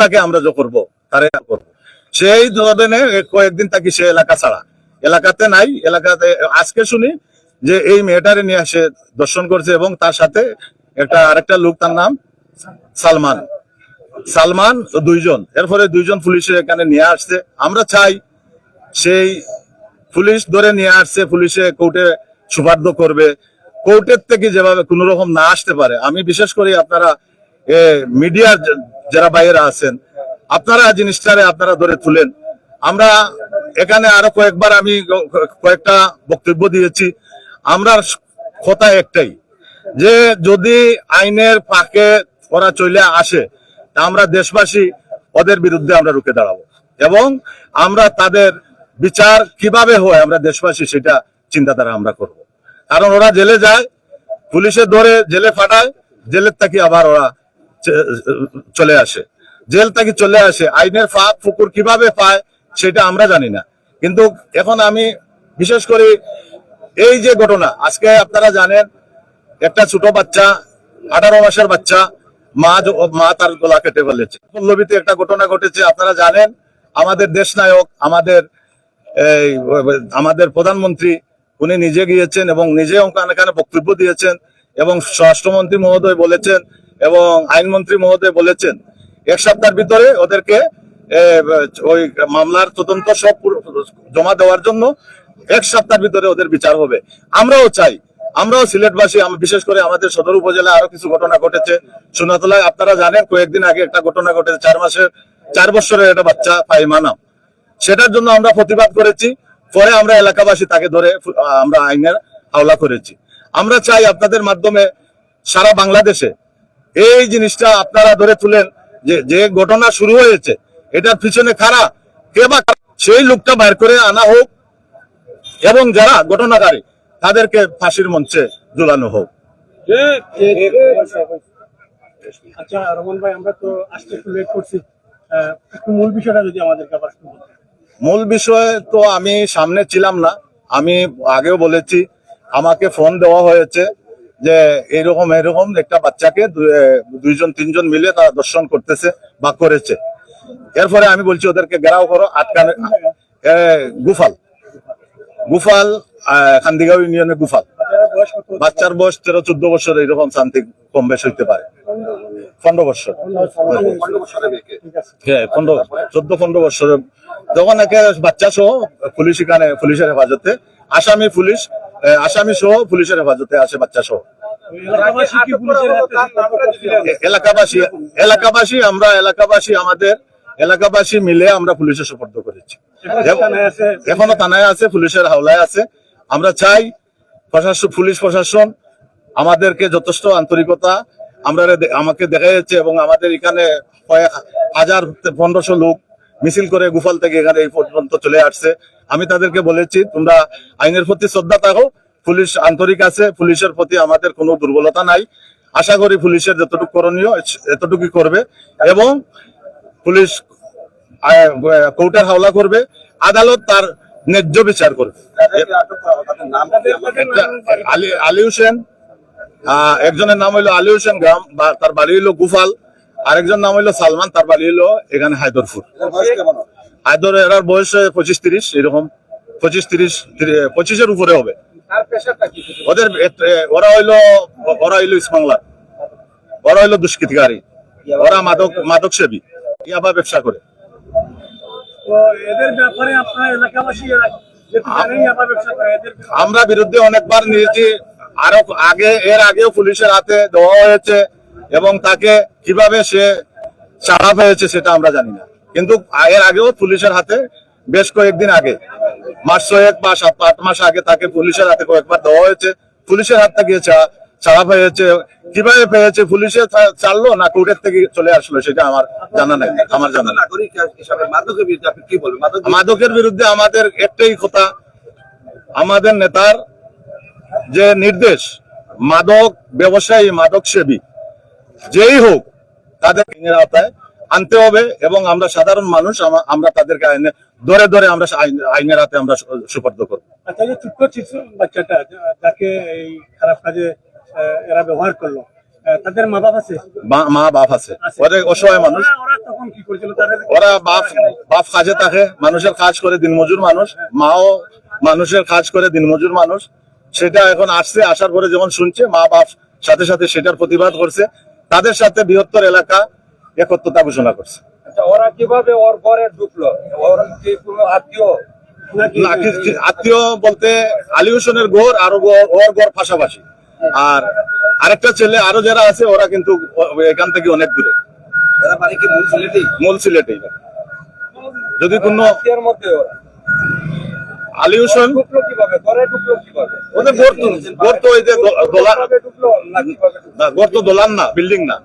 থাকে আমরা যে করবো তারে করবো। সেই ধরনের কয়েকদিন থাকি সে এলাকা ছাড়া, এলাকাতে নাই। এলাকাতে আজকে শুনি যে এই মেয়েটারে নিয়ে সে দর্শন করছে এবং তার সাথে আরেকটা লোক, তার নাম সালমান, দুইজন। এরপরে দুইজন পুলিশে এখানে নিয়ে আসছে। আমরা চাই সেই পুলিশ ধরে নিয়ে আসছে, পুলিশে কোর্টে সুপার্দ করবে। কোর্টের থেকে যেভাবে কোন রকম না আসতে পারে, আমি বিশেষ করে আপনারা মিডিয়ার যারা বাইরে আছেন, আপনারা জিনিসটারে আপনারা ধরে তুলেন। আমরা এখানে আরো কয়েকবার আমি কয়েকটা বক্তব্য দিয়েছি। আমরা কথা একটাই, যে যদি আইনের ফাঁকে ওরা চলে আসে, তা আমরা দেশবাসী ওদের বিরুদ্ধে আমরা রুখে দাঁড়াবো এবং আমরা তাদের বিচার কিভাবে হয় আমরা দেশবাসী সেটা চিন্তাধারা আমরা করব। কারণ ওরা জেলে যায়, পুলিশে ধরে জেলে পাঠায়, জেলের থেকে আবার ওরা চলে আসে, জেল থেকে চলে আসে। আইনের ফাঁক ফুকুর কিভাবে পায় সেটা আমরা জানি না। কিন্তু এখন আমি বিশেষ করে এই যে ঘটনা, আজকে আপনারা জানেন একটা ছোট বাচ্চা, 18 মাসের বাচ্চা, মা তার গলা কেটে ফেলেছে। পল্লবীতে একটা ঘটনা ঘটেছে, আপনারা জানেন। আমাদের দেশ নায়ক, আমাদের প্রধানমন্ত্রী উনি নিজে গিয়েছেন এবং নিজে এখানে বক্তব্য দিয়েছেন এবং স্বরাষ্ট্রমন্ত্রী মহোদয় বলেছেন এবং আইনমন্ত্রী মহোদয় বলেছেন 1 সপ্তাহের ভিতরে ওদেরকে ওই মামলার তদন্ত সব জমা দেওয়ার জন্য 1 সপ্তাহের ভিতরে ওদের বিচার হবে। আমরাও চাই, আমরাও সিলেটবাসী, বিশেষ করে আমাদের সদর উপজেলায় আরো কিছু ঘটনা ঘটেছে। সোনাতলায় আপনারা জানেন কয়েকদিন আগে একটা ঘটনা ঘটেছে, 4 বছরের একটা বাচ্চা ফাহিমা নাম। সেটার জন্য আমরা প্রতিবাদ করেছি। পরে আমরা এলাকাবাসী তাকে ধরে আমরা আইনের হাওলা করেছি। আমরা চাই আপনাদের মাধ্যমে সারা বাংলাদেশে এই জিনিসটা আপনারা ধরে তুলেন, যে ঘটনা শুরু হয়েছে এটার পিছনে কারা, কে বা সেই লোকটা বাইর করে আনা হোক এবং যারা ঘটনাকারী তাদেরকে ফাঁসির মঞ্চে ঝুলানো হোক। আচ্ছা রমন ভাই, আমরা তো আসতে একটু লেট করছি, একটু মূল বিষয়টা যদি আমাদেরকে আবার একটু বলতেন। মূল বিষয় তো আমি সামনে ছিলাম না, আমি আগেও বলেছি। আমাকে ফোন দেওয়া হয়েছে যে এরকম একটা বাচ্চাকে 2-3 মিলে তারা দর্শন করতেছে বা করেছে। এরপরে আমি বলছি ওদেরকে ঘেরাও করো, আটকানো। গুফাল খান্দিগাঁও ইউনিয়নের গুফাল। বাচ্চার বয়স 13-14 বছর, এরকম সামথিং, কম বেশ হইতে পারে। 15 বছর, 14-15 বছরের। যখন একে বাচ্চা সহ পুলিশ এখানে পুলিশের হেফাজতে, আসামি সহ পুলিশের হেফাজতে আসে, বাচ্চা সহ। এলাকাবাসী মিলে আমরা পুলিশের সুপর্দ করেছি। এখনো থানায় আছে, পুলিশের হাওলায় আছে। আমরা চাই পুলিশ প্রশাসন আমাদেরকে যথেষ্ট আন্তরিকতা আমাকে দেখা যাচ্ছে এবং আমাদের এখানে কয়েক 1000-1500 লোক মিছিল করে গুফাল থেকে এখানে এই পর্যন্ত চলে আসছে। আমি তাদেরকে বলেছি তোমরা আইনের প্রতি শ্রদ্ধা থাকো, পুলিশ আন্তরিক আছে, পুলিশের প্রতি আমাদের কোনো দুর্বলতা নাই। আশা করি পুলিশের যতটুকু করণীয় এতটুকুই করবে এবং পুলিশ কোর্টের হাওলা করবে, আদালত তার ন্যায্য বিচার করবে। আলী হোসেন, একজনের নাম হইলো আলী হোসেন গ্রাম, তার বাড়ি হইলো গুফাল। আরেকজন নাম হইলো সালমান, তার বাড়ি হইলো এখানে হায়দরপুর। এর বয়স 25-30, এরকম 25-30-25-এর উপরে হবে। ওরা হইলো ইসমাংলা, ওরা হইলো দুষ্কৃতিকারী, ওরা মাদক সেবী, ইয়াবা ব্যবসা করে। আমরা বিরুদ্ধে অনেকবার নিয়েছি, এর আগেও পুলিশের হাতে দেওয়া হয়েছে এবং তাকে কিভাবে সে ছাড়া পেয়েছে সেটা আমরা জানি না। কিন্তু এর আগেও পুলিশের হাতে বেশ কয়েকদিন আগে, মাস 6 বা 7-8 মাস আগে তাকে পুলিশের হাতে কয়েকবার দেওয়া হয়েছে। পুলিশের হাত থেকে ছাড়া পেয়েছে, কিভাবে পেয়েছে, পুলিশে ছাড়লো না কোর্টের থেকে চলে আসলো সেটা আমার জানা নাই। মাদকের বিরুদ্ধে আমাদের একটাই কথা, আমাদের নেতার যে নির্দেশ, মাদক ব্যবসায়ী, মাদক সেবী যেই হোক তাদের আইনের আওতায় আনতে হবে এবং আমরা সাধারণ মানুষ আমরা তাদেরকে ধরে আমরা আইনের হাতে আমরা সুপর্দ করবো। আচ্ছা, যে ছোট্ট বাচ্চাটা যাকে এই খারাপ কাজে এরা ব্যবহার করলো, তাদের মা বাপ আছে? মা বাপ আছে, ওরা অসহায় মানুষ। ওরা তখন কি করেছিল? তাদের ওরা বাপ কাজে থাকে, মানুষের কাজ করে, দিনমজুর মানুষ, মাও মানুষের কাজ করে, দিনমজুর মানুষ। সেটা এখন আসছে, আসার পরে যখন শুনছে, মা বাপ সাথে সাথে সেটার প্রতিবাদ করছে, তাদের সাথে বৃহত্তর এলাকা একত্রতা ঘোষণা করছে। ওরা কিভাবে ওর ঘরে ঢুকলো? ওর কি কোনো আত্মীয়? আত্মীয় বলতে আলী হোসেনের ঘর আর ওর ঘর পাশাপাশি, আর আরেকটা ছেলে আরো যারা আছে ওরা কিন্তু এখান থেকে অনেক দূরে, এরা বাড়ি কি মূল সিলেটেই? মূল সিলেটেই। যদি কোনো আত্মীয়ের মধ্যে ওরা আলী হোসেন ঢুকলো কিভাবে? ঘরে ঢুকলো কিভাবে? ওদের গড় তো ওই যে দোলা, কিভাবে ঢুকলো না কিভাবে ঢুকলো? গড় তো দোলান না, বিল্ডিং না,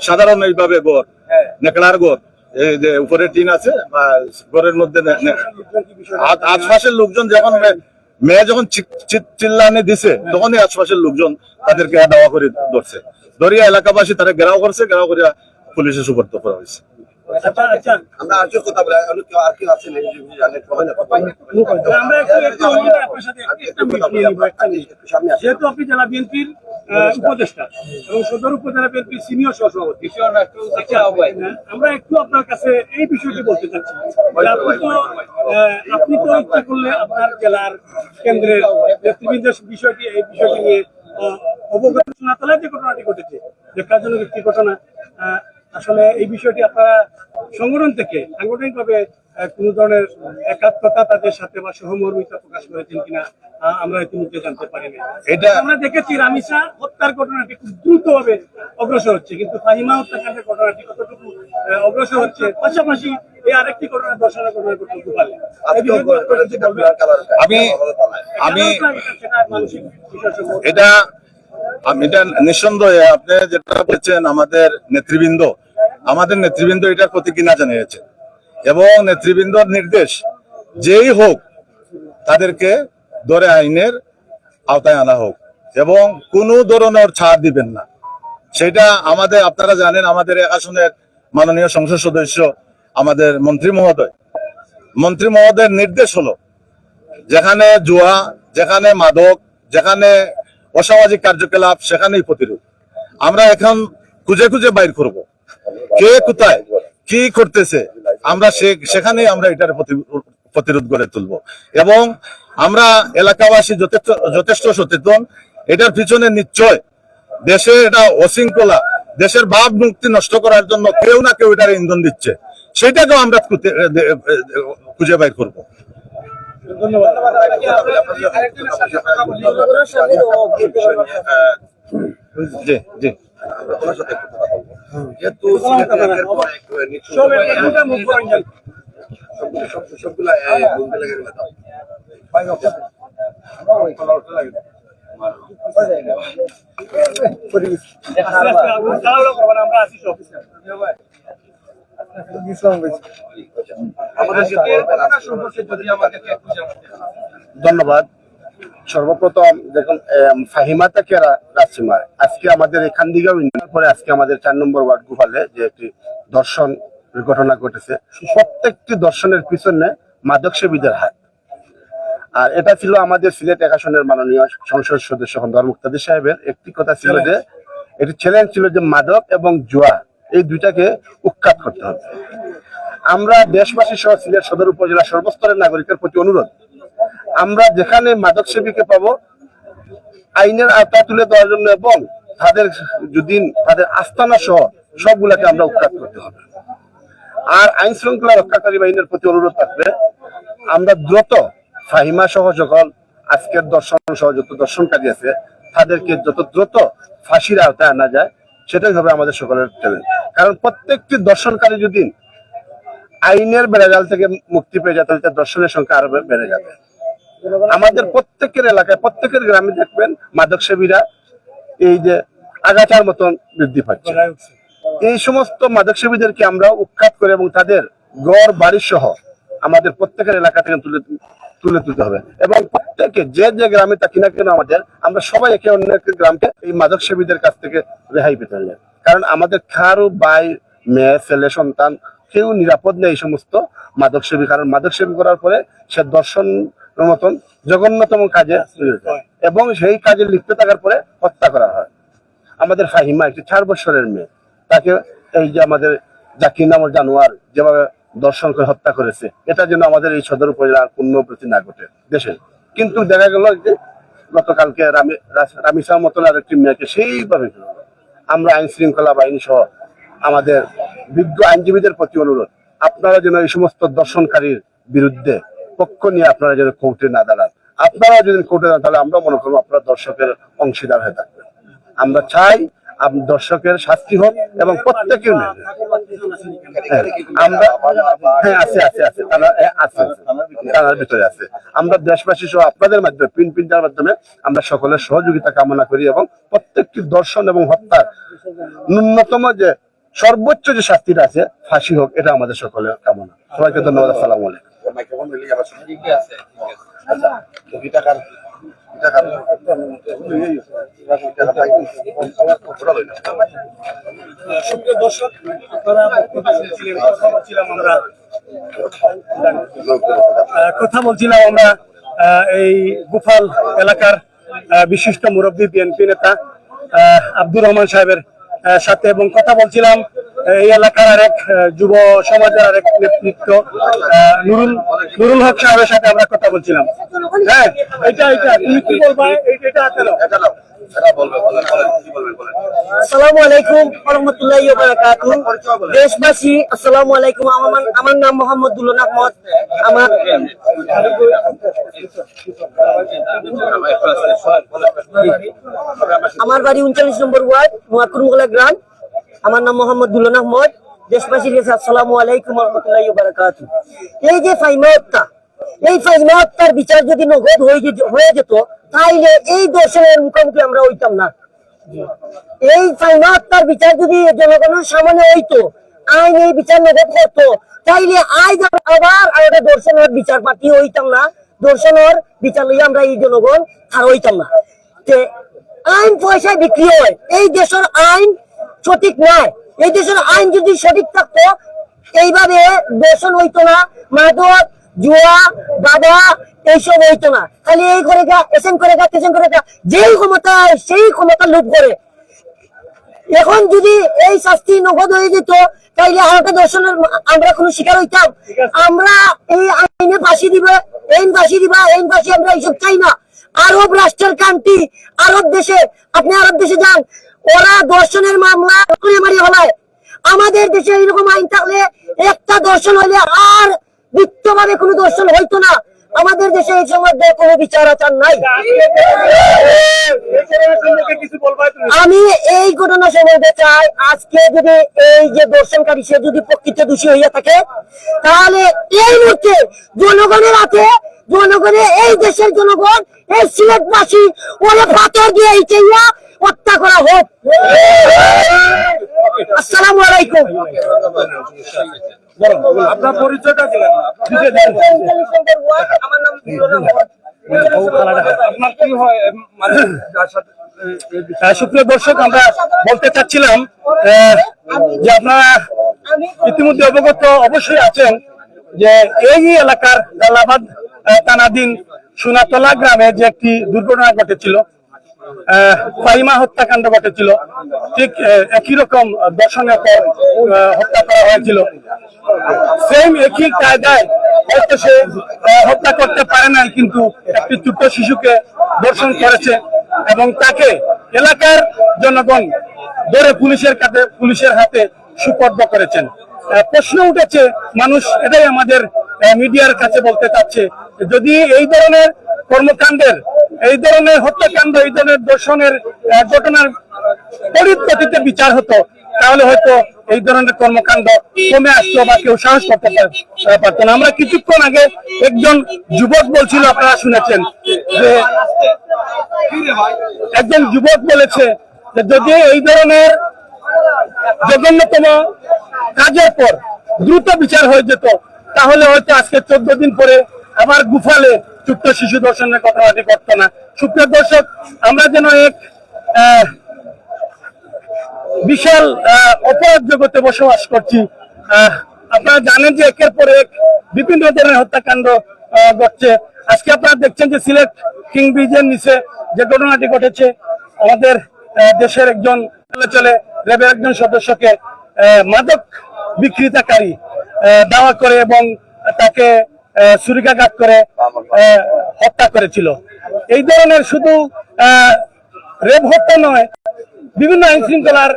সাধারণ এইভাবে গড়, হ্যাঁ। নেকড়ার গড়, এই যে উপরে টিন আছে, ঘরের মধ্যে আশপাশের লোকজন যখন মেয়ে যখন চিল্লানি দিছে, তখনই আশপাশের লোকজন তাদেরকে দাওয়া করে ধরছে, ধরিয়া এলাকাবাসী তারা ঘেরাও করছে, ঘেরাও করিয়া পুলিশে সুপর্দ করা হয়েছে। আচ্ছা, আমরা আর কথা বলি, আর কি আছে জানে সবাই না। আমরা একটু আপনার সাথে একটা মিনিট নিয়ে নিব, একটা মিনিট। যেহেতু আপনি জেলা বিএনপির উপদেষ্টা এবং সদর উপজেলা বিএনপির সিনিয়র সহসভাপতি, আমরা একটু আপনার কাছে এই বিষয়টি বলতে চাচ্ছি যে আপনি তো ইচ্ছা করলে আপনার জেলার কেন্দ্রের নেতৃবৃন্দের বিষয়টি, এই বিষয়টি নিয়ে অবগত সোনাতলায় যে ঘটনাটি ঘটেছে, যে কার্যজনক একটি ঘটনা, আসলে এই বিষয়টি আপনারা সংগঠন থেকে সাংগঠনিকভাবে কোন ধরনের একাত্মতা তাদের সাথে বা সহমর্মিতা প্রকাশ করেছেন কিনা আমরা ইতিমধ্যে জানতে পারিনি। এটা আমরা দেখেছি রামিসা হত্যার ঘটনাটি খুব দ্রুতভাবে অগ্রসর হচ্ছে, কিন্তু ফাহিমা হত্যাকাণ্ডের ঘটনাটি কতটুকু অগ্রসর হচ্ছে, পাশাপাশি এই আরেকটি ঘটনা দর্শনের ঘটনা কতটুকু পারে। আমি আমি এটা নিঃসন্দেহে আপনি যেটা বলছেন, আমাদের নেতৃবৃন্দ এটার প্রতি কিনা জানিয়েছে, এবং নেতৃবৃন্দর নির্দেশ যেই হোক তাদেরকে ধরে আইনের আওতায় আনা হোক, এবং কোনো ধরনের ছাড় দিবেন না। সেটা আমাদের, আপনারা জানেন, আমাদের এক আসনের মাননীয় সংসদ সদস্য, আমাদের মন্ত্রী মহোদয়ের নির্দেশ হলো, যেখানে জুয়া, যেখানে মাদক, যেখানে অসামাজিক কার্যকলাপ, সেখানেই প্রতিরোধ। আমরা এখন খুঁজে খুঁজে বাইর করব কে কোথায় কি করতেছে, আমরা সেখানেই আমরা এটার প্রতিরোধ গড়ে তুলব, এবং আমরা এলাকাবাসী যথেষ্ট সচেতন। এটার পিছনে নিশ্চয় দেশে এটা অশৃঙ্খলা, দেশের ভাব মুক্তি নষ্ট করার জন্য কেউ না কেউ এটার ইন্ধন দিচ্ছে, সেটাকেও আমরা খুঁজে বাইর করব। জি জি, যেহেতু সবগুলা ধন্যবাদ। সর্বপ্রথম দেখুন, ফাহিমা থেকে রাসিমা, আজকে আমাদের এখান দিকেও পরে আজকে আমাদের 4 নম্বর ওয়ার্ড গোপালে যে একটি দর্শন ঘটনা ঘটেছে, প্রত্যেকটি দর্শনের পিছনে মাদক সেবীদের হাত। আর এটা ছিল আমাদের সিলেট এক আসনের মাননীয় সংসদ সদস্য খন্দকার মুক্তাদির সাহেবের একটি কথা ছিল, যে এটি চ্যালেঞ্জ ছিল যে মাদক এবং জুয়া এই দুইটাকে উৎখাত করতে হবে। আমরা দেশবাসী সহ সিলেট সদর উপজেলা সর্বস্তরের নাগরিকের প্রতি অনুরোধ, আমরা যেখানে মাদক সেবীকে পাবো আইনের আওতায় তুলে দেওয়ার জন্য, এবং তাদের যদি তাদের আস্তানা সহ সবগুলাকে আমরা উৎখাত করতে হবে। আর আইন শৃঙ্খলা রক্ষাকারী বাহিনীর প্রতি অনুরোধ থাকবে, আমরা দ্রুত ফাহিমা সহ সকল আজকের দর্শন সহ যত দর্শনকারী আছে তাদেরকে যত দ্রুত ফাঁসির আওতায় আনা যায়, সেটাই হবে আমাদের সকলের চ্যালেঞ্জ। কারণ প্রত্যেকটি দর্শনকারী যদি আইনের বেড়াজাল থেকে মুক্তি পেয়ে যায়, তাহলে দর্শনের সংখ্যা আরো বেড়ে যাবে। আমাদের প্রত্যেকের এলাকায়, প্রত্যেকের গ্রামে দেখবেন মাদক সেবীরা এই যে আগাছার মতন বৃদ্ধি পাচ্ছে। এই সমস্ত মাদক সেবীদেরকে আমরা উৎখাত করে এবং তাদের গড় বাড়ি সহ আমাদের প্রত্যেকের এলাকা থেকে তুলে তুলতে হবে, এবং প্রত্যেকে যে যে গ্রামে থাকি না কেন আমরা সবাই একে অন্যের গ্রামকে এই মাদক সেবীদের কাছ থেকে রেহাই পেতে হবে। কারণ আমাদের কারো ভাই, মেয়ে, ছেলে, সন্তান কেউ নিরাপদ নেই এই সমস্ত মাদক সেবী। কারণ মাদক সেবী করার পরে সে দর্শন মতন জঘন্যতম কাজে, এবং সেই কাজে লিপ্ত থাকার পরে হত্যা করা হয়। আমাদের ফাহিমা একটি 4 বছরের মেয়ে, তাকে এই যে আমাদের জাকির নামের জানোয়ার যেভাবে দর্শন করে হত্যা করেছে, এটা যেন আমাদের এই সদর উপজেলার পুনরাবৃত্তি না ঘটে দেশে। কিন্তু দেখা গেল যে গতকালকে রামিসার মতন আর একটি মেয়েকে সেইভাবে আমরা আইন শৃঙ্খলা বাহিনী সহ আমাদের বিজ্ঞ আইনজীবীদের প্রতি অনুরোধ, আপনারা যেন এই সমস্ত দর্শনকারীর বিরুদ্ধে পক্ষ নিয়ে আপনারা যেন কোর্টে না দাঁড়ান। আপনারা যদি কোর্টে দাঁড়ান তাহলে আমরা মনে করবো আপনারা দর্শকের অংশীদার হয়ে থাকবেন। আমরা চাই দর্শকের শাস্তি হোক এবং প্রত্যেকের আমরা থানার ভিতরে আছে। আমরা দেশবাসী সহ আপনাদের মাধ্যমে প্রিন্ট প্রিন্টার মাধ্যমে আমরা সকলের সহযোগিতা কামনা করি এবং প্রত্যেকটি দর্শন এবং হত্যার ন্যূনতম যে সর্বোচ্চ যে শাস্তিটা আছে ফাঁসি হোক, এটা আমাদের সকলের কামনা। সবাইকে ধন্যবাদ। আসসালামু আলাইকুম। সুপ্রিয় দর্শক, আপনারা কথা বলছিলাম আমরা এই গুফাল এলাকার বিশিষ্ট মুরব্বী বিএনপি নেতা আব্দুর রহমান সাহেবের সাথে, এবং কথা বলছিলাম এই এলাকার আরেক যুব সমাজের আরেক নেতৃত্ব নুরুল হক সাহেবের সাথে আমরা কথা বলছিলাম। হ্যাঁ, এটা তুমি কি বলবা? এটা আসসালামু আলাইকুম ওয়া রাহমাতুল্লাহি ওয়া বারাকাতুহু। দেশবাসী আসসালামু আলাইকুম। আমার নাম মোহাম্মদ দুলন আহমদ। আমার বাড়ি 39 নম্বর ওয়ার্ড, নোয়াকুরমোলা গ্রাম। আমার নাম মোহাম্মদ দুলন আহমদ। দেশবাসীর কাছে আসসালামু আলাইকুম ওয়া রাহমাতুল্লাহি ওয়া বারাকাতুহু। এই যে ফাহিমা হত্যা, এই ফাহিমা হত্যার বিচার যদি নগদ হয়ে যেত তাইলে এই দর্শনের মুখোমুখি আমরা হইতাম না। এই ফাহিমা হত্যার বিচার যদি জনগণের সামনে হইতো, আইন এই বিচার নগদ করতো, তাইলে আজ আবার একটা দর্শনের বিচার পার্টি হইতাম না। দর্শনের বিচার লইয়া আমরা এই জনগণ আর হইতাম না। আইন পয়সায় বিক্রি হয়, এই দেশের আইন সঠিক নয়। এই দেশের আইন যদি সঠিক থাকতো এইভাবে দর্শন হইতো না, মাদক জুয়া দাদা এইসব হইতো না। খালি এই করে গা এসেন করে গা তেসেন করে গা, যেই ক্ষমতা সেই ক্ষমতা লোভ করে। এখন যদি এই শাস্তি নগদ হয়ে যেত তাইলে আমাকে দর্শনের আমরা কোনো শিকার হইতাম? আমরা এই আইনে ফাঁসি দিবে, এই ফাঁসি দিবা, এই ফাঁসি আমরা এইসব চাই না। আরব রাষ্ট্রের কান্ট্রি, আরব দেশে, আপনি আরব দেশে যান, ওরা দর্শনের মামলা করে মারি হলায়। আমাদের দেশে এইরকম আইন থাকলে একটা দর্শন হইলে আর বৃত্তভাবে কোনো দর্শন হইতো না। আমাদের দেশে এই সম্বন্ধে কোনো বিচার আচার নাই। আমি এই ঘটনা সম্বন্ধে চাই, আজকে যদি এই যে দর্শনকারী সে যদি প্রকৃত দোষী হইয়া থাকে তাহলে এই মুহূর্তে জনগণের হাতে, জনগণের এই দেশের জনগণ, এই সিলেটবাসী ওরে পাথর দিয়ে ইটেইয়া হত্যা করা হোক। আসসালামু আলাইকুম। আপনার পরিচয়টা দিলেন না। আমার নাম আপনার কি হয় মানে যার সাথে? সুপ্রিয় দর্শক, আমরা বলতে চাচ্ছিলাম যে আপনারা ইতিমধ্যে অবগত অবশ্যই আছেন যে এই এলাকার জালালাবাদ থানাধীন সোনাতলা গ্রামে যে একটি দুর্ঘটনা ঘটেছিল, ফাহিমা হত্যাকাণ্ড ঘটেছিল, ঠিক একই রকম দর্শনের পর হত্যা করা হয়েছিল। সেম একই কায়দায় হয়তো সে হত্যা করতে পারে নাই, কিন্তু একটি ছোট্ট শিশুকে ধর্ষণ করেছে এবং তাকে এলাকার জনগণ ধরে পুলিশের হাতে সুপর্দ করেছেন। প্রশ্ন উঠেছে, মানুষ এটাই আমাদের মিডিয়ার কাছে বলতে চাচ্ছে, যদি এই ধরনের কর্মকাণ্ডের, এই ধরনের হত্যাকাণ্ড, এই ধরনের ধর্ষণের ঘটনার পরিপ্রেক্ষিতে বিচার হতো তাহলে হয়তো এই ধরনের কর্মকাণ্ড কমে আসতো বা কেউ সাহস করতে পারতো না। আমরা কিছুক্ষণ আগে একজন যুবক বলছিল, আপনারা শুনেছেন যে একজন যুবক বলেছে যে যদি এই ধরনের জঘন্যতম কাজের পর দ্রুত বিচার হয়ে যেত তাহলে হয়তো আজকে 14 দিন পরে আবার গুফালে ছোট্ট শিশু দর্শনের ঘটনাটি ঘটতো না। সুপ্রিয় দর্শক, আমরা যেন এক বিশাল অপরাধ জগতে বসবাস করছি। আপনারা জানেন যে একের পর এক বিভিন্ন ধরনের হত্যাকাণ্ড ঘটছে। আজকে আপনারা দেখছেন যে সিলেট কিং ব্রিজের নিচে যে ঘটনাটি ঘটেছে, আমাদের দেশের একজন চলে র্যাবের একজন সদস্যকে মাদক বিক্রেতাকারী দাওয়া করে এবং তাকে ছুরিকাঘাত করে হত্যা করেছিল। এই ধরনের শুধু রেপ হত্যা নয়, বিভিন্ন আইন শৃঙ্খলার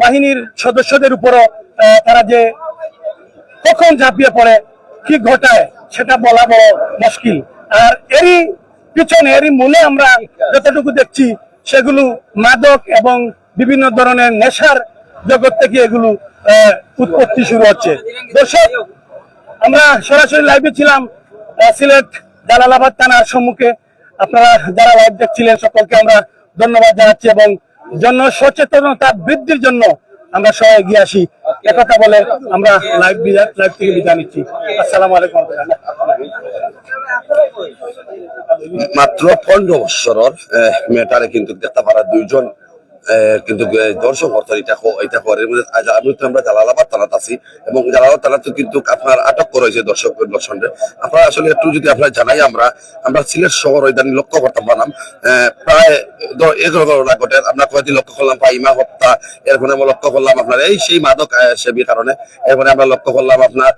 বাহিনীর সদস্যদের উপরও তারা যে কখন ঝাঁপিয়ে পড়ে কি ঘটায় সেটা বলা বড় মুশকিল। আর এরই পিছনে এরই মূলে আমরা যতটুকু দেখছি সেগুলো মাদক এবং বিভিন্ন ধরনের নেশার জগৎ থেকে এগুলো উৎপত্তি শুরু হচ্ছে। দর্শক, আমরা সরাসরি লাইভে ছিলাম সিলেট জালালাবাদ থানার সম্মুখে। আপনারা যারা লাইভ দেখছিলেন সকলকে আমরা ধন্যবাদ জানাচ্ছি এবং জনসচেতনতা বৃদ্ধির জন্য আমরা সবাই এগিয়ে আসি, একথা বলে আমরা লাইভ থেকে বিদায় নিচ্ছি। আসসালামু আলাইকুম। মাত্র 15 বছরের মেয়েটারে কিন্তু দেখতে পারা দুইজন কিন্তু দর্শক এটা করে আমি তো আমরা জালালাবাদ থানাত আছি এবং জালালাবাদ থানাতে কিন্তু আপনার আটক করা হয়েছে দর্শকদের। আপনারা আসলে একটু যদি আপনারা জানাই, আমরা সিলেট শহর ইদানিং লক্ষ্য করতে পারলাম প্রায় 11 ঘটনা ঘটে। আমরা কয়েকদিন লক্ষ্য করলাম পাইমা হত্যা, এরপরে আমরা লক্ষ্য করলাম আপনার এই সেই মাদক সেবীর কারণে, এরপরে আমরা লক্ষ্য করলাম আপনার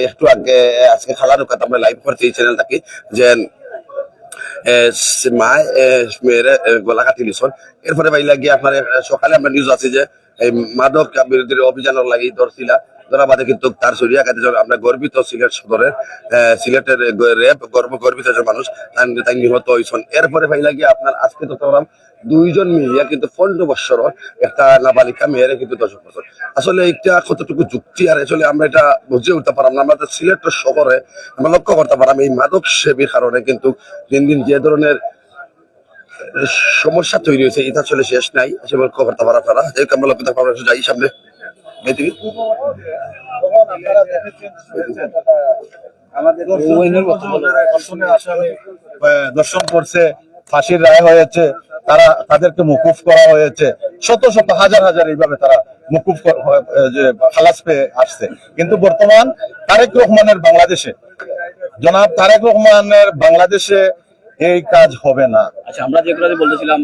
একটু আগে আজকে খালার কাছে আমরা লাইভ করছি এই চ্যানেল থাকি যে মেয়ের গলা কাটি দিছন। এরপরে বাইলা গিয়ে আপনার সকালে আমরা নিউজ আছে যে এই মাদক বিরোধী অভিযানের লাগি ধরছিলা, ধরা বাদে কিন্তু তার সরিয়া কাটে আমরা গর্বিত সিলেট সদরের সিলেটের রেপ গর্বিত একজন মানুষ তাই নিহত হয়েছেন। এরপরে বাইলা গিয়ে আপনার আজকে তো দুইজন মিলিয়া কিন্তু 15 বছর একটা নাবালিকা মেয়েরে কিন্তু 10 বছর। আসলে এটা কতটুকু যুক্তি আর আসলে আমরা এটা বুঝে উঠতে পারলাম না। আমাদের সিলেট শহরে আমরা লক্ষ্য করতে পারলাম এই মাদক সেবীর কারণে কিন্তু দিন দিন যে ধরনের সমস্যা তৈরি হয়েছে এটা আসলে শেষ নাই, আসলে লক্ষ্য করতে পারা আপনারা আমরা লক্ষ্য করতে পারবো। যাই সামনে দর্শন করছে, ফাঁসির রায় হয়েছে, তাদেরকে মকুফ করা হয়েছে, শত শত হাজার হাজার এইভাবে তারা মকুফ খালাস পেয়ে আসছে। কিন্তু বর্তমান তারেক রহমানের বাংলাদেশে, জনাব তারেক রহমানের বাংলাদেশে এই কাজ হবে না। আচ্ছা, আমরা যেগুলো বলতেছিলাম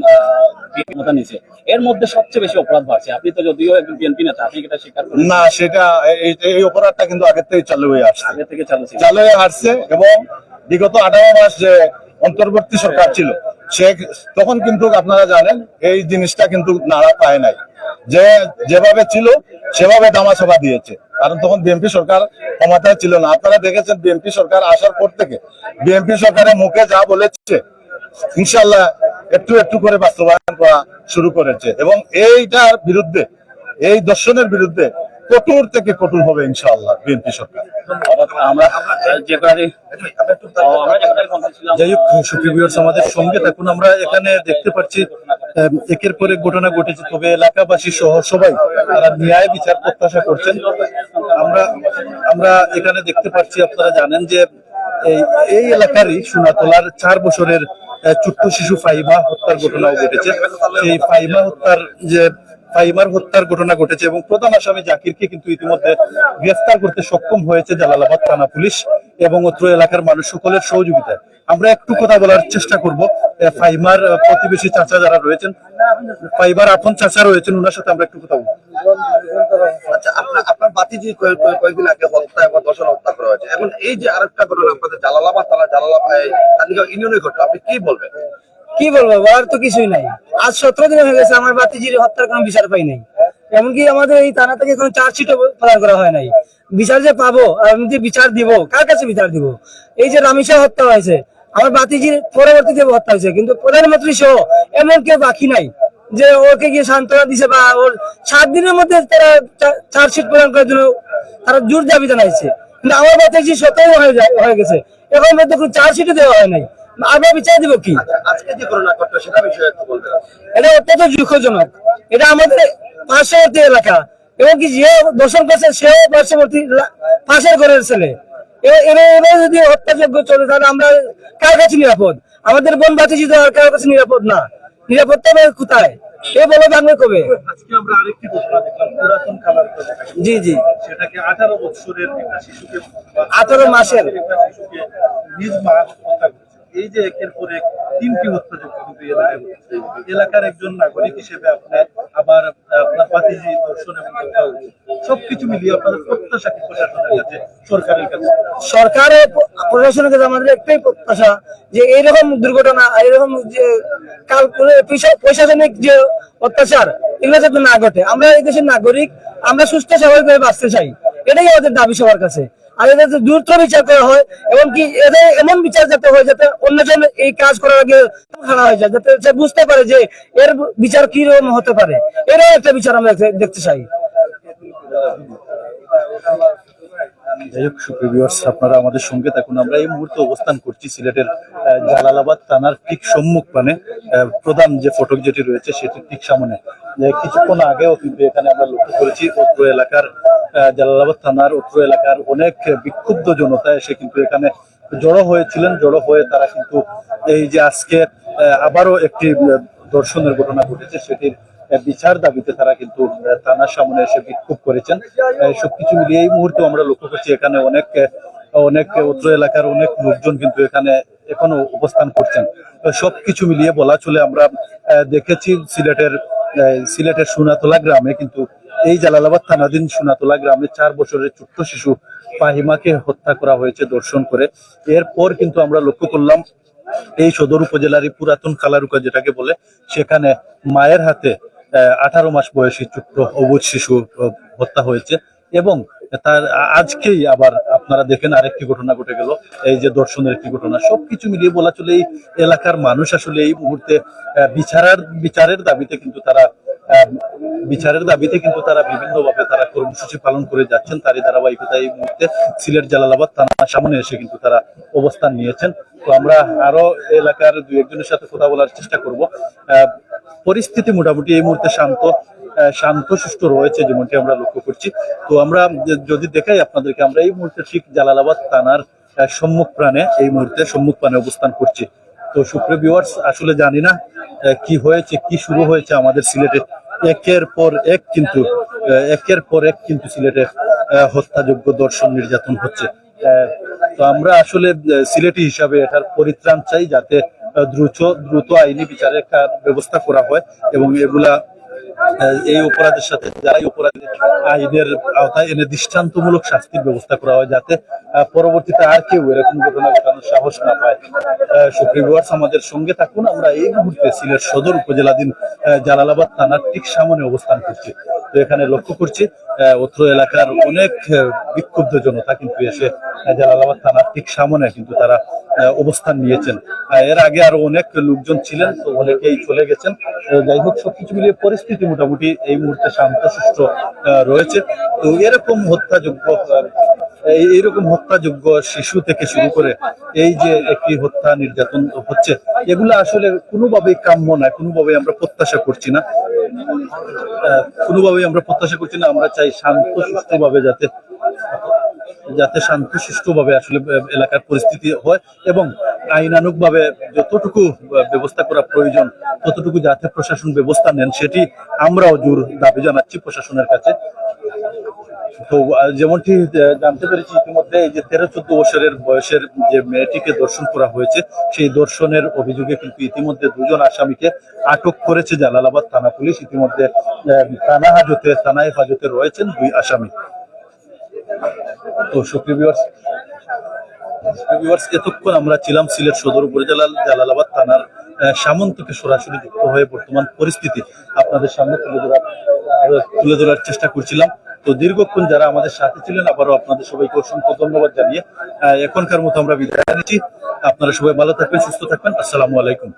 ক্ষমতা নিচে, এর মধ্যে সবচেয়ে বেশি অপরাধ বাড়ছে। আপনি তো যদিও একজন বিএনপি নেতা, আপনি এটা স্বীকার করেন? না, সেটা এই অপরাধটা কিন্তু আগের থেকে চালু হয়ে আসছে, আগে থেকে চালু হয়ে আসছে। এবং বিগত 18 মাস যে অন্তর্বর্তী সরকার ছিল সে তখন কিন্তু আপনারা জানেন এই জিনিসটা কিন্তু নাড়া পায় নাই, যেভাবে ছিল সেভাবে দামাচাপা দিয়েছে। কারণ তখন বিএনপি সরকার ক্ষমতায় ছিল না। আপনারা দেখেছেন বিএনপি সরকার আসার পর থেকে বিএনপি সরকারের মুখে যা বলেছে ইনশাল্লাহ একটু একটু করে বাস্তবায়ন করা শুরু করেছে এবং এইটার বিরুদ্ধে, এই দর্শনের বিরুদ্ধে কঠোর থেকে কঠোর হবে ইনশাআল্লাহ বিএনপি সরকার। যাই হোক, সুপ্রিয় ভিউয়ার্স, আমাদের সঙ্গে থাকুন। আমরা এখানে দেখতে পাচ্ছি একের পর এক ঘটনা ঘটেছে, তবে এলাকাবাসী সহ সবাই তারা ন্যায় বিচার প্রত্যাশা করছেন। আমরা এখানে দেখতে পাচ্ছি, আপনারা জানেন যে এই এলাকারই সোনাতলার 4 বছরের ছোট্ট শিশু ফাহিমা হত্যার ঘটনাও ঘটেছে। এই ফাহিমার হত্যার ঘটনা ঘটেছে এবং প্রধান আসামি জাকিরকে কিন্তু ইতিমধ্যে গ্রেফতার করতে সক্ষম হয়েছে জালালাবাদ থানা পুলিশ এবং অত্র এলাকার মানুষ সকলের সহযোগিতায়। আমরা একটু কথা বলার চেষ্টা করব ফাহিমার প্রতিবেশী চাচা যারা রয়েছেন, ফাহিমার আপন চাচা রয়েছেন, ওনার সাথে আমরা একটু কথা বলবো। আচ্ছা, আপনার বাতিজি কয়েকদিন আগে হত্যা এবং দর্শন হত্যা করা হয়েছে। এখন এই যে আরেকটা ঘটনা আপনাদের জালালাবাদ ইউনিয়নে ঘটলো, আপনি কি বলবেন? কি বলবো, বলার তো কিছুই নাই। আজ 17 দিন হয়ে গেছে আমার বাতিজির হত্যার কোনো বিচার পাই নাই। এমনকি আমাদের এই থানা থেকে কোনো চার্জশিটও প্রদান করা হয় নাই। বিচার যে পাবো, আমি যে বিচার দিব, কার কাছে বিচার দিব? এই যে রামিসা হত্যা হয়েছে, আমার বাতিজির পরবর্তীতে হত্যা হয়েছে, কিন্তু প্রধানমন্ত্রী সহ এমন কেউ বাকি নাই যে ওকে গিয়ে সান্ত্বনা দিছে বা ওর 7 দিনের মধ্যে তারা চার্জশিট প্রদান করার জন্য তারা জোর দাবি জানাইছে। কিন্তু আমার বাতিজি 17 হয়ে গেছে, এখন মধ্যে কোনো চার্জশিটও দেওয়া হয় নাই। আমরা বিচার দিব কি? আজকে যে ঘটনা ঘটলো সেটা বিষয়ে একটু বলবেন? এটা অত্যন্ত দুঃখজনক। এটা আমাদের পার্শ্ববর্তী এলাকা এবং কি যে দর্শন করছে সেও পার্শ্ববর্তী পাশের ঘরের ছেলে। এবার যদি হত্যাযোগ্য চলে তাহলে আমরা কার কাছে নিরাপদ? আমাদের বোন বাতিজি তো আর কার কাছে নিরাপদ না। নিরাপত্তা কোথায় এ বলে ভাঙবে কবে? আজকে আমরা আরেকটি ঘটনা দেখলাম, পুরাতন কালার জি জি, সেটাকে 18 বছরের একটা শিশুকে 18 মাসের নিজ মা হত্যা করেছে। এই যে একের পর এক 3টি হত্যাযজ্ঞ কিন্তু এই এলাকায় হচ্ছে, এলাকার একজন নাগরিক হিসেবে আপনি আবার আপনার পাতিজি দর্শন এবং হত্যা সবকিছু মিলিয়ে আপনাদের প্রত্যাশা কি প্রশাসনের কাছে, সরকারের কাছে? সরকার ও প্রশাসনের কাছে আমাদের একটাই প্রত্যাশা যে এইরকম দুর্ঘটনা, এইরকম যে প্রশাসনিক যে অত্যাচার এগুলো যাতে না ঘটে। আমরা এই দেশের নাগরিক, আমরা সুস্থ স্বাভাবিকভাবে বাঁচতে চাই, এটাই আমাদের দাবি সবার কাছে। আর এদের যে দ্রুত বিচার করা হয়, এমনকি এদের এমন বিচার যাতে হয় যাতে অন্যজন এই কাজ করার আগে খাড়া হয়ে যায়, যাতে সে বুঝতে পারে যে এর বিচার কি রকম হতে পারে। এরও একটা বিচার আমরা দেখতে চাই। যাই হোক, সুপ্রিয় ভিউয়ার্স, আপনারা আমাদের সঙ্গে থাকুন। আমরা এই মুহূর্তে অবস্থান করছি সিলেটের জালালাবাদ থানার ঠিক সম্মুখ মানে প্রধান যে ফটক যেটি রয়েছে সেটির ঠিক সামনে। কিছুক্ষণ আগেও কিন্তু এখানে আমরা লক্ষ্য করেছি অত্র এলাকার জালালাবাদ থানার অত্র এলাকার অনেক বিক্ষুব্ধ জনতা এসে কিন্তু এখানে জড়ো হয়েছিলেন। জড়ো হয়ে তারা কিন্তু এই যে আজকে আবারও একটি ধর্ষণের ঘটনা ঘটেছে সেটির বিচার দাবিতে তারা কিন্তু থানার সামনে এসে বিক্ষোভ করেছেন। সবকিছু মিলিয়ে এই মুহূর্তে আমরা লক্ষ্য করছি এখানে অনেক উত্তর এলাকার অনেক লোকজন কিন্তু এখানে এখনো অবস্থান করছেন। সবকিছু মিলিয়ে বলা চলে আমরা দেখেছি সিলেটের সোনাতলা গ্রামে কিন্তু এই জালালাবাদ থানাধীন সোনাতলা গ্রামে 4 বছরের ছোট্ট শিশু ফাহিমাকে হত্যা করা হয়েছে ধর্ষণ করে। এরপর কিন্তু আমরা লক্ষ্য করলাম এই সদর উপজেলারই পুরাতন কালারুকা যেটাকে বলে, সেখানে মায়ের হাতে 18 মাস বয়সী ছোট্ট অবুঝ শিশু হত্যা হয়েছে। এবং তার আজকেই আবার আপনারা দেখেন আরেকটি ঘটনা ঘটে গেল, এই যে ধর্ষণের একটি ঘটনা। সবকিছু মিলিয়ে বলা চলে এই এলাকার মানুষ আসলে এই মুহূর্তে বিচারের দাবিতে কিন্তু তারা বিভিন্নভাবে তারা কর্মসূচি পালন করে যাচ্ছেন। তারই ধারাবাহিকতা এই মুহূর্তে সিলেট জালালাবাদ থানার সামনে এসে কিন্তু তারা অবস্থান নিয়েছেন। তো আমরা আরো এলাকার 2-1 সাথে কথা বলার চেষ্টা করব। পরিস্থিতি মোটামুটি এই মুহূর্তে শান্ত সুষ্ঠু রয়েছে যেমনটি আমরা লক্ষ্য করছি। তো আমরা যদি দেখাই আপনাদেরকে, আমরা এই মুহূর্তে ঠিক জালালাবাদ থানার সম্মুখ প্রাণে অবস্থান করছি। তো সুপ্রিয় ভিউয়ার্স, আসলে জানি না কি হয়েছে, কি শুরু হয়েছে আমাদের সিলেটে। একের পর এক কিন্তু সিলেটে হত্যাযোগ্য ধর্ষণ নির্যাতন হচ্ছে। তো আমরা আসলে সিলেটি হিসাবে এটার পরিত্রাণ চাই, যাতে দ্রুত আইনি বিচারের একটা ব্যবস্থা করা হয় এবং এই অপরাধের সাথে যারা অপরাধী আইনের আওতায় এনে দৃষ্টান্তমূলক শাস্তির ব্যবস্থা করা হয়, যাতে পরবর্তীতে আর কেউ এরকম ঘটনা ঘটানোর সাহস না পায়। সুপ্রিয় ভিউয়ার্স, আমাদের সঙ্গে থাকুন। আমরা এই মুহূর্তে সিলেট সদর উপজেলাধীন জালালাবাদ থানার ঠিক সামনে অবস্থান করছি। তো এখানে লক্ষ্য করছি অত্র এলাকার অনেক বিক্ষুব্ধ জনতা কিন্তু এসে জালালাবাদ থানার ঠিক সামনে কিন্তু তারা অবস্থান নিয়েছেন। এর আগে আরো অনেক লোকজন ছিলেন, তো অনেকেই চলে গেছেন। যাই হোক, সবকিছু মিলিয়ে পরিস্থিতি মোটামুটি এই মুহূর্তে শান্তশিষ্ট রয়েছে। তো এইরকম হত্যাযোগ্য শিশু থেকে শুরু করে এই যে একটি হত্যা নির্যাতন হচ্ছে, এগুলো আসলে কোনোভাবেই কাম্য নয়, কোনোভাবেই আমরা প্রত্যাশা করছি না। আমরা চাই শান্তশিষ্টভাবে আসলে এলাকার পরিস্থিতি হয় এবং আইনানুগ ভাবে যতটুকু ব্যবস্থা করা প্রয়োজন ততটুকু যাতে প্রশাসন ব্যবস্থা নেন, সেটি আমরাও জোর দাবি জানাচ্ছি প্রশাসনের কাছে। তো যেমনটি জানতে পেরেছি ইতিমধ্যে, এই যে 13-14 বছরের বয়সের যে মেয়েটিকে ধর্ষণ করা হয়েছে, সেই ধর্ষণের অভিযোগে কিন্তু ইতিমধ্যে 2 জন আসামিকে আটক করেছে জালালাবাদ থানা পুলিশ। ইতিমধ্যে থানা হেফাজতে রয়েছেন 2 আসামি। তো সুপ্রিয় ভিউয়ার্স, এতক্ষণ আমরা ছিলাম সিলেট সদর উপজেলার জালালাবাদ থানার সামন থেকে সরাসরি যুক্ত হয়ে বর্তমান পরিস্থিতি আপনাদের সামনে তুলে ধরার চেষ্টা করছিলাম। তো দীর্ঘক্ষণ যারা আমাদের সাথে ছিলেন, আবারও আপনাদের সবাইকে অসংখ্য ধন্যবাদ জানিয়ে এখনকার মতো আমরা বিদায় নিচ্ছি। আপনারা সবাই ভালো থাকবেন, সুস্থ থাকবেন। আসসালামু আলাইকুম।